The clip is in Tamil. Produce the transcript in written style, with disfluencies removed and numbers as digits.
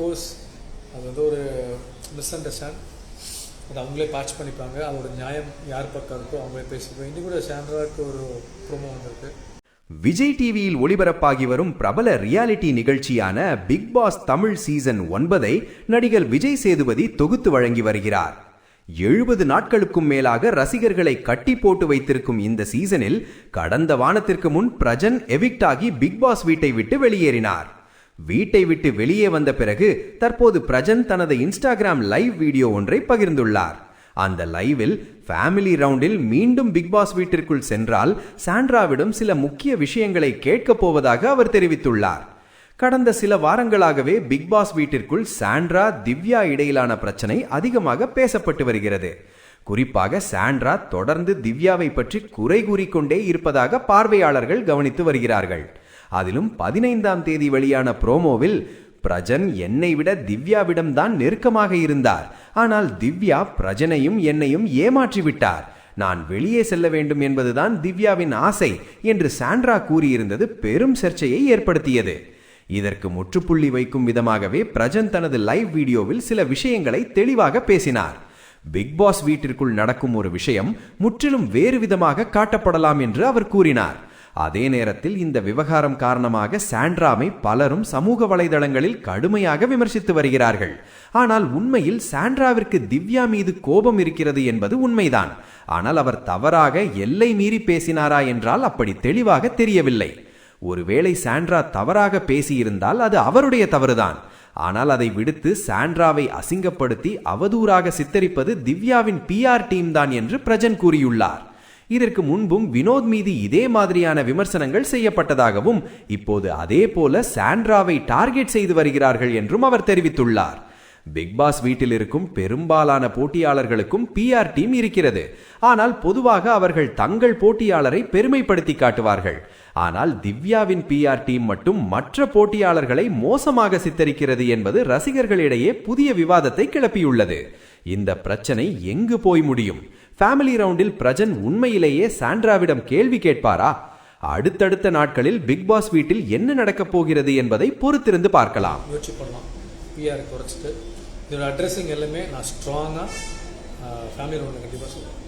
அஃப்கோர்ஸ் அது வந்து ஒரு மிஸ் அண்டர்ஸ்டாண்ட், அது அவங்களே பேட்ச் பண்ணிப்பாங்க. அதோட நியாயம் யார் பக்கம் இருக்கோ அவங்களே பேசிப்போம். இன்னி கூட சாண்ட்ராவுக்கு ஒரு ப்ரோமோ வந்திருக்கு. விஜய் டிவியில் ஒளிபரப்பாகி வரும் பிரபல ரியாலிட்டி நிகழ்ச்சியான பிக் பாஸ் தமிழ் சீசன் 9 நடிகர் விஜய் சேதுபதி தொகுத்து வழங்கி வருகிறார். 70 நாட்களுக்கும் மேலாக ரசிகர்களை கட்டி போட்டு வைத்திருக்கும் இந்த சீசனில் கடந்த வாரத்திற்கு முன் பிரஜன் எவிக்ட் ஆகி பிக் பாஸ் வீட்டை விட்டு வெளியேறினார். வீட்டை விட்டு வெளியே வந்த பிறகு தற்போது பிரஜன் தனது இன்ஸ்டாகிராம் லைவ் வீடியோ ஒன்றை பகிர்ந்துள்ளார். அந்த லைவில் ஃபேமிலி ரவுண்டில் மீண்டும் பிக் பாஸ் வீட்டிற்குள் சென்றால் சாண்ட்ராவிடம் சில முக்கிய விஷயங்களை கேட்கப் போவதாக அவர் தெரிவித்துள்ளார். கடந்த சில வாரங்களாகவே பிக் பாஸ் வீட்டிற்குள் சாண்ட்ரா திவ்யா இடையிலான பிரச்சனை அதிகமாக பேசப்பட்டு வருகிறது. குறிப்பாக சாண்ட்ரா தொடர்ந்து திவ்யாவை பற்றி குறை கூறிக்கொண்டே இருப்பதாக பார்வையாளர்கள் கவனித்து வருகிறார்கள். அதிலும் 15ஆம் தேதி வெளியான ப்ரோமோவில் பிரஜன் என்னை விட திவ்யாவிடம் தான் நெருக்கமாக இருந்தார், ஆனால் திவ்யா பிரஜனையும் என்னையும் ஏமாற்றிவிட்டார், நான் வெளியே செல்ல வேண்டும் என்பதுதான் திவ்யாவின் ஆசை என்று சாண்ட்ரா கூறியிருந்தது பெரும் சர்ச்சையை ஏற்படுத்தியது. இதற்கு முற்றுப்புள்ளி வைக்கும் விதமாகவே பிரஜன் தனது லைவ் வீடியோவில் சில விஷயங்களை தெளிவாக பேசினார். பிக் பாஸ் வீட்டிற்குள் நடக்கும் ஒரு விஷயம் முற்றிலும் வேறு விதமாக காட்டப்படலாம் என்று அவர் கூறினார். அதே நேரத்தில் இந்த விவகாரம் காரணமாக சாண்ட்ராவை பலரும் சமூக வலைதளங்களில் கடுமையாக விமர்சித்து வருகிறார்கள். ஆனால் உண்மையில் சாண்ட்ராவிற்கு திவ்யா மீது கோபம் இருக்கிறது என்பது உண்மைதான். ஆனால் அவர் தவறாக எல்லை மீறி பேசினாரா என்றால் அப்படி தெளிவாக தெரியவில்லை. ஒருவேளை சாண்ட்ரா தவறாக பேசியிருந்தால் அது அவருடைய தவறுதான். ஆனால் அதை விடுத்து சாண்ட்ராவை அசிங்கப்படுத்தி அவதூறாக சித்தரிப்பது திவ்யாவின் PR டீம் தான் என்று பிரஜன் கூறியுள்ளார். இதற்கு முன்பும் வினோத் மீது இதே மாதிரியான விமர்சனங்கள் செய்யப்பட்டதாகவும் இப்போது அதே போல சாண்ட்ராவை டார்கெட் செய்து வருகிறார்கள் என்றும் அவர் தெரிவித்துள்ளார். பிக் பாஸ் வீட்டில் இருக்கும் பெரும்பாலான போட்டியாளர்களுக்கும் PR டீம் இருக்கிறது. ஆனால் பொதுவாக அவர்கள் தங்கள் போட்டியாளரை பெருமைப்படுத்தி காட்டுவார்கள். ஆனால் திவ்யாவின் PR டீம் மட்டும் மற்ற போட்டியாளர்களை மோசமாக சித்தரிக்கிறது என்பது ரசிகர்களிடையே புதிய விவாதத்தை கிளப்பியுள்ளது. இந்த பிரச்சனை எங்கு போய் முடியும்? ஃபேமிலி ரவுண்டில் பிரஜன் உண்மையிலேயே சாண்ட்ராவிடம் கேள்வி கேட்பாரா? அடுத்தடுத்த நாட்களில் பிக் பாஸ் வீட்டில் என்ன நடக்கப் போகிறது என்பதை பொறுத்திருந்து பார்க்கலாம். முயற்சி பண்ணலாம் PR குறைச்சிட்டு இதோட அட்ரஸிங் எல்லாமே நான் ஸ்ட்ராங்காக ஃபேமிலி ரவுண்டில் கண்டிப்பாக சொல்லுவேன்.